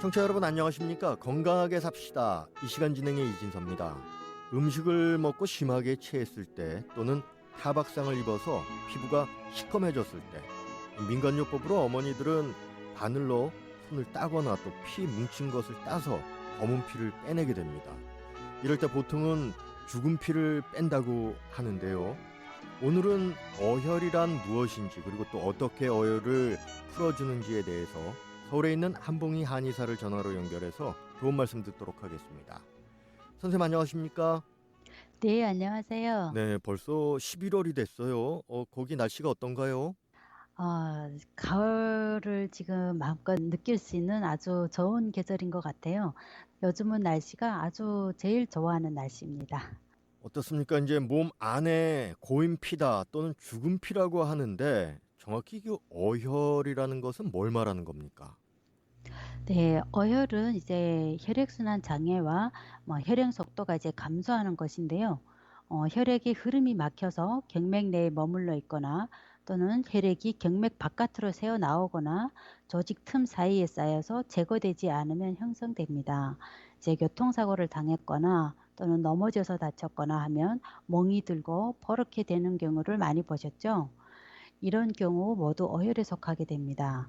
청취자 여러분 안녕하십니까? 건강하게 삽시다. 이 시간 진행의 이진섭입니다. 음식을 먹고 심하게 체했을 때 또는 타박상을 입어서 피부가 시커매졌을 때 민간요법으로 어머니들은 바늘로 손을 따거나 또 피 뭉친 것을 따서 검은 피를 빼내게 됩니다. 이럴 때 보통은 죽은 피를 뺀다고 하는데요. 오늘은 어혈이란 무엇인지 그리고 또 어떻게 어혈을 풀어주는지에 대해서 서울에 있는 한봉희 한의사를 전화로 연결해서 좋은 말씀 듣도록 하겠습니다. 선생님 안녕하십니까? 네, 안녕하세요. 네, 벌써 11월이 됐어요. 거기 날씨가 어떤가요? 가을을 지금 마음껏 느낄 수 있는 아주 좋은 계절인 것 같아요. 요즘은 날씨가 아주 제일 좋아하는 날씨입니다. 어떻습니까? 이제 몸 안에 고인 피다 또는 죽은 피라고 하는데 정확히 그 어혈이라는 것은 뭘 말하는 겁니까? 네, 어혈은 이제 혈액순환 장애와 혈행 속도가 이제 감소하는 것인데요. 혈액의 흐름이 막혀서 경맥 내에 머물러 있거나 또는 혈액이 경맥 바깥으로 새어 나오거나 조직 틈 사이에 쌓여서 제거되지 않으면 형성됩니다. 이제 교통사고를 당했거나 또는 넘어져서 다쳤거나 하면 멍이 들고 버럭게 되는 경우를 많이 보셨죠? 이런 경우 모두 어혈에 속하게 됩니다.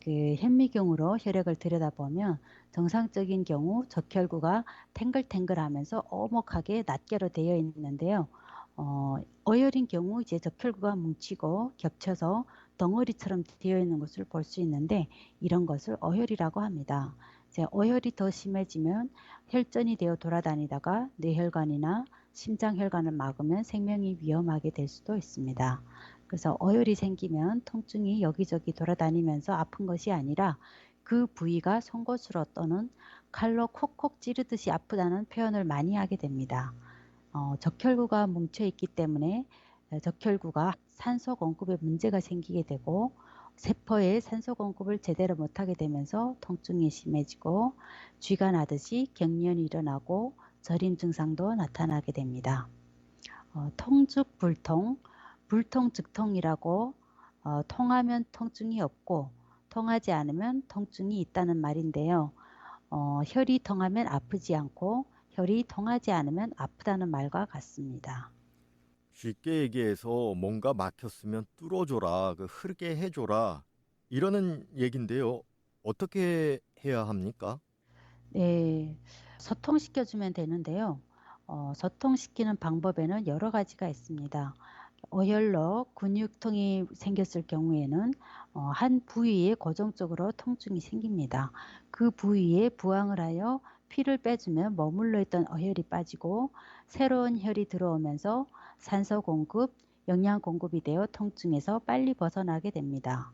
현미경으로 혈액을 들여다보면 정상적인 경우 적혈구가 탱글탱글하면서 오목하게 낱개로 되어 있는데요. 어혈인 경우 이제 적혈구가 뭉치고 겹쳐서 덩어리처럼 되어 있는 것을 볼 수 있는데 이런 것을 어혈이라고 합니다. 이제 어혈이 더 심해지면 혈전이 되어 돌아다니다가 뇌혈관이나 심장혈관을 막으면 생명이 위험하게 될 수도 있습니다. 그래서 어혈이 생기면 통증이 여기저기 돌아다니면서 아픈 것이 아니라 그 부위가 송곳으로 또는 칼로 콕콕 찌르듯이 아프다는 표현을 많이 하게 됩니다. 적혈구가 뭉쳐 있기 때문에 적혈구가 산소 공급에 문제가 생기게 되고 세포에 산소 공급을 제대로 못하게 되면서 통증이 심해지고 쥐가 나듯이 경련이 일어나고 저림 증상도 나타나게 됩니다. 통즉 불통, 불통즉통이라고 통하면 통증이 없고 통하지 않으면 통증이 있다는 말인데요. 혈이 통하면 아프지 않고 혈이 통하지 않으면 아프다는 말과 같습니다. 쉽게 얘기해서 뭔가 막혔으면 뚫어줘라, 흐르게 해줘라 이러는 얘긴데요. 어떻게 해야 합니까? 네, 소통시켜주면 되는데요. 소통시키는 방법에는 여러 가지가 있습니다. 어혈로 근육통이 생겼을 경우에는 한 부위에 고정적으로 통증이 생깁니다. 그 부위에 부항을 하여 피를 빼주면 머물러 있던 어혈이 빠지고 새로운 혈이 들어오면서 산소 공급, 영양 공급이 되어 통증에서 빨리 벗어나게 됩니다.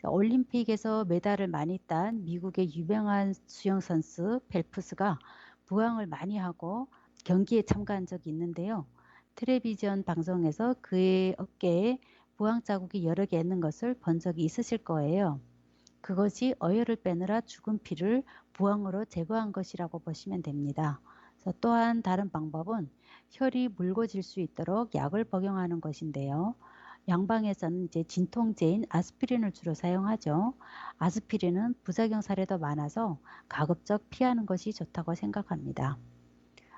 올림픽에서 메달을 많이 딴 미국의 유명한 수영 선수 펠프스가 부항을 많이 하고 경기에 참가한 적이 있는데요. 텔레비전 방송에서 그의 어깨에 부항 자국이 여러 개 있는 것을 본 적이 있으실 거예요. 그것이 어혈을 빼느라 죽은 피를 부항으로 제거한 것이라고 보시면 됩니다. 그래서 또한 다른 방법은 혈이 묽어질 수 있도록 약을 복용하는 것인데요. 양방에서는 이제 진통제인 아스피린을 주로 사용하죠. 아스피린은 부작용 사례도 많아서 가급적 피하는 것이 좋다고 생각합니다.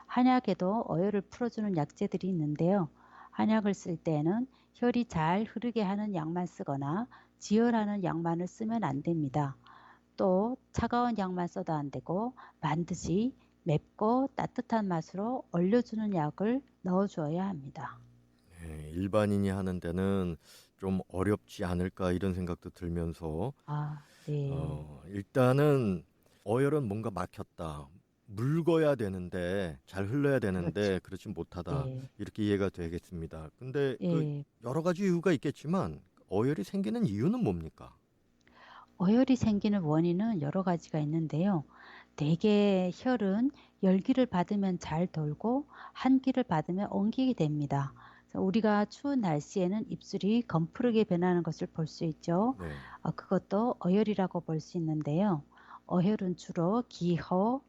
한약에도 어혈을 풀어주는 약재들이 있는데요. 한약을 쓸 때에는 혈이 잘 흐르게 하는 약만 쓰거나 지혈하는 약만을 쓰면 안 됩니다. 또 차가운 약만 써도 안 되고 반드시 맵고 따뜻한 맛으로 얼려주는 약을 넣어주어야 합니다. 네, 일반인이 하는 데는 좀 어렵지 않을까 이런 생각도 들면서 네. 일단은 어혈은 뭔가 막혔다. 묽어야 되는데 잘 흘러야 그렇죠. 되는데 그렇지 못하다. 네. 이렇게 이해가 되겠습니다. 근데 예. 여러 가지 이유가 있겠지만 어혈이 생기는 이유는 뭡니까? 어혈이 생기는 원인은 여러 가지가 있는데요. 대개 혈은 열기를 받으면 잘 돌고 한기를 받으면 엉키게 됩니다. 그래서 우리가 추운 날씨에는 입술이 검푸르게 변하는 것을 볼 수 있죠. 네. 그것도 어혈이라고 볼 수 있는데요. 어혈은 주로 기호,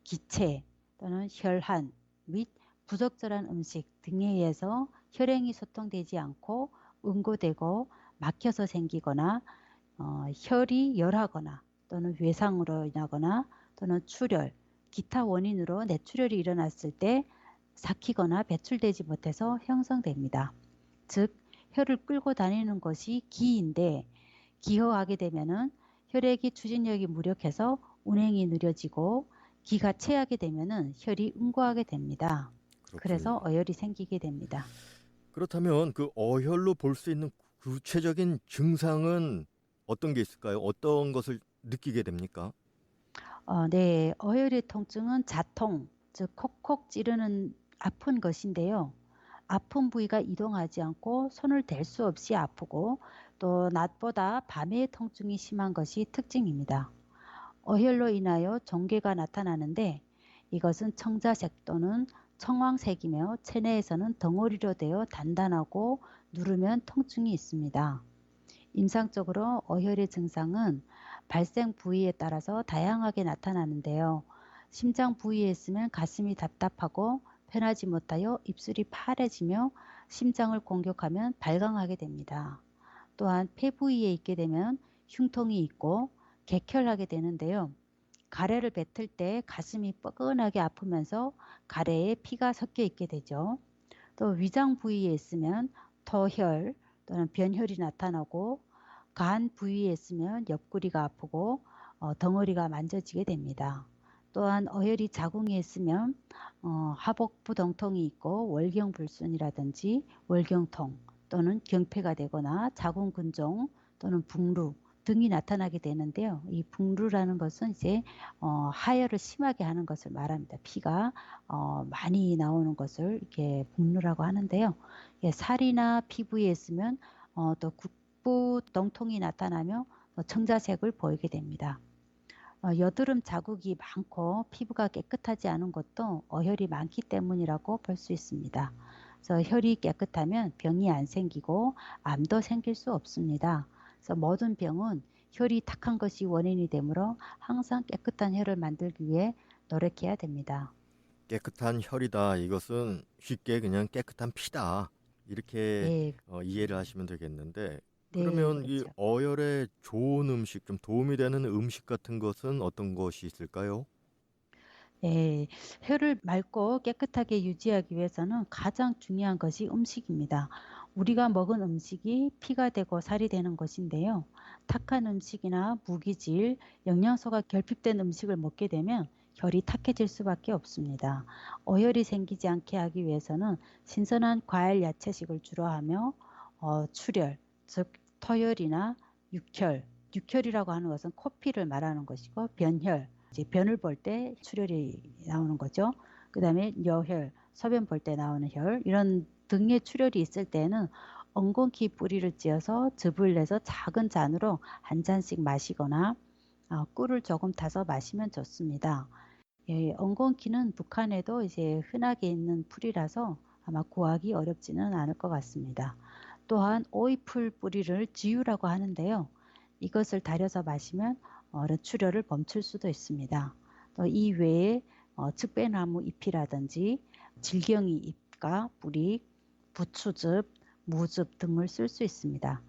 기체 또는 혈한 및 부적절한 음식 등에 의해서 혈행이 소통되지 않고 응고되고 막혀서 생기거나 혈이 열하거나 또는 외상으로 인하거나 또는 출혈, 기타 원인으로 뇌출혈이 일어났을 때 삭히거나 배출되지 못해서 형성됩니다. 즉 혈을 끌고 다니는 것이 기인데 기허하게 되면은 혈액이 추진력이 무력해서 운행이 느려지고 기가 체하게 되면은 혈이 응고하게 됩니다. 그렇군요. 그래서 어혈이 생기게 됩니다. 그렇다면 그 어혈로 볼 수 있는 구체적인 증상은 어떤 게 있을까요? 어떤 것을 느끼게 됩니까? 네, 어혈의 통증은 자통, 즉 콕콕 찌르는 아픈 것인데요. 아픈 부위가 이동하지 않고 손을 댈 수 없이 아프고 또 낮보다 밤에 통증이 심한 것이 특징입니다. 어혈로 인하여 종괴가 나타나는데 이것은 청자색 또는 청황색이며 체내에서는 덩어리로 되어 단단하고 누르면 통증이 있습니다. 임상적으로 어혈의 증상은 발생 부위에 따라서 다양하게 나타나는데요. 심장 부위에 있으면 가슴이 답답하고 편하지 못하여 입술이 파래지며 심장을 공격하면 발광하게 됩니다. 또한 폐 부위에 있게 되면 흉통이 있고 객혈하게 되는데요. 가래를 뱉을 때 가슴이 뻐근하게 아프면서 가래에 피가 섞여 있게 되죠. 또 위장 부위에 있으면 터혈 또는 변혈이 나타나고 간 부위에 있으면 옆구리가 아프고 덩어리가 만져지게 됩니다. 또한 어혈이 자궁에 있으면 하복부동통이 있고 월경불순이라든지 월경통 또는 경패가 되거나 자궁근종 또는 북루 등이 나타나게 되는데요. 이 북루라는 것은 이제 하혈을 심하게 하는 것을 말합니다. 피가 많이 나오는 것을 이렇게 북루라고 하는데요. 예, 살이나 피부에 있으면 또 국부동통이 나타나며 청자색을 보이게 됩니다. 여드름 자국이 많고 피부가 깨끗하지 않은 것도 어혈이 많기 때문이라고 볼 수 있습니다. 그래서 혈이 깨끗하면 병이 안 생기고 암도 생길 수 없습니다. 그래서 모든 병은 혈이 탁한 것이 원인이 되므로 항상 깨끗한 혈을 만들기 위해 노력해야 됩니다. 깨끗한 혈이다. 이것은 쉽게 그냥 깨끗한 피다. 이렇게 네, 이해를 하시면 되겠는데 네, 그러면 이 그렇죠. 어혈에 좋은 음식, 좀 도움이 되는 음식 같은 것은 어떤 것이 있을까요? 네, 혈을 맑고 깨끗하게 유지하기 위해서는 가장 중요한 것이 음식입니다. 우리가 먹은 음식이 피가 되고 살이 되는 것인데요. 탁한 음식이나 무기질, 영양소가 결핍된 음식을 먹게 되면 혈이 탁해질 수밖에 없습니다. 어혈이 생기지 않게 하기 위해서는 신선한 과일, 야채식을 주로 하며 출혈, 즉 토혈이나 육혈, 육혈이라고 하는 것은 코피를 말하는 것이고 변혈, 이제 변을 볼 때 출혈이 나오는 거죠. 그 다음에 여혈, 소변 볼 때 나오는 혈, 이런 등의 출혈이 있을 때는 엉겅퀴 뿌리를 찧어서 즙을 내서 작은 잔으로 한 잔씩 마시거나 꿀을 조금 타서 마시면 좋습니다. 예, 엉겅퀴는 북한에도 이제 흔하게 있는 풀이라서 아마 구하기 어렵지는 않을 것 같습니다. 또한 오이풀 뿌리를 지유라고 하는데요. 이것을 달여서 마시면 출혈을 멈출 수도 있습니다. 또 이 외에 측배나무 잎이라든지 질경이 잎과 뿌리, 부추즙, 무즙 등을 쓸 수 있습니다.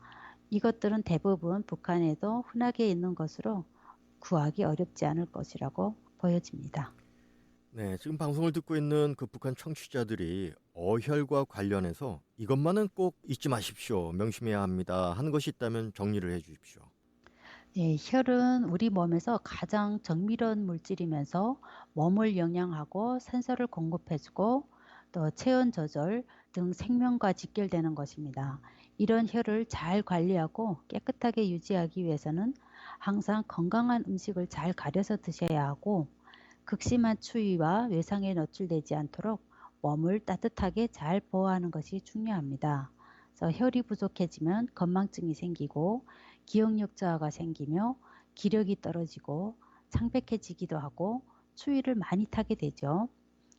이것들은 대부분 북한에도 흔하게 있는 것으로 구하기 어렵지 않을 것이라고 보여집니다. 네, 지금 방송을 듣고 있는 그 북한 청취자들이 어혈과 관련해서 이것만은 꼭 잊지 마십시오. 명심해야 합니다. 하는 것이 있다면 정리를 해 주십시오. 예, 혈은 우리 몸에서 가장 정밀한 물질이면서 몸을 영양하고 산소를 공급해주고 또 체온 조절 등 생명과 직결되는 것입니다. 이런 혈을 잘 관리하고 깨끗하게 유지하기 위해서는 항상 건강한 음식을 잘 가려서 드셔야 하고 극심한 추위와 외상에 노출되지 않도록 몸을 따뜻하게 잘 보호하는 것이 중요합니다. 그래서 혈이 부족해지면 건망증이 생기고 기억력 저하가 생기며 기력이 떨어지고 창백해지기도 하고 추위를 많이 타게 되죠.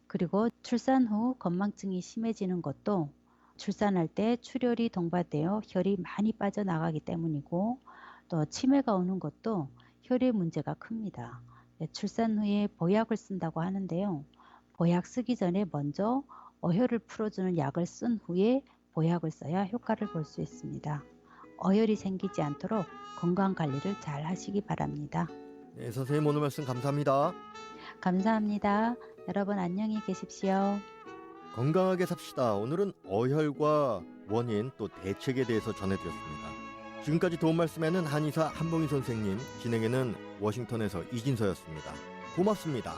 그리고 출산 후 건망증이 심해지는 것도 출산할 때 출혈이 동반되어 혈이 많이 빠져나가기 때문이고 또 치매가 오는 것도 혈의 문제가 큽니다. 출산 후에 보약을 쓴다고 하는데요. 보약 쓰기 전에 먼저 어혈을 풀어주는 약을 쓴 후에 보약을 써야 효과를 볼 수 있습니다. 어혈이 생기지 않도록 건강 관리를 잘 하시기 바랍니다. 네, 선생님 오늘 말씀 감사합니다. 감사합니다. 여러분 안녕히 계십시오. 건강하게 삽시다. 오늘은 어혈과 원인 또 대책에 대해서 전해드렸습니다. 지금까지 도움 말씀에는 한의사 한봉희 선생님, 진행에는 워싱턴에서 이진서였습니다. 고맙습니다.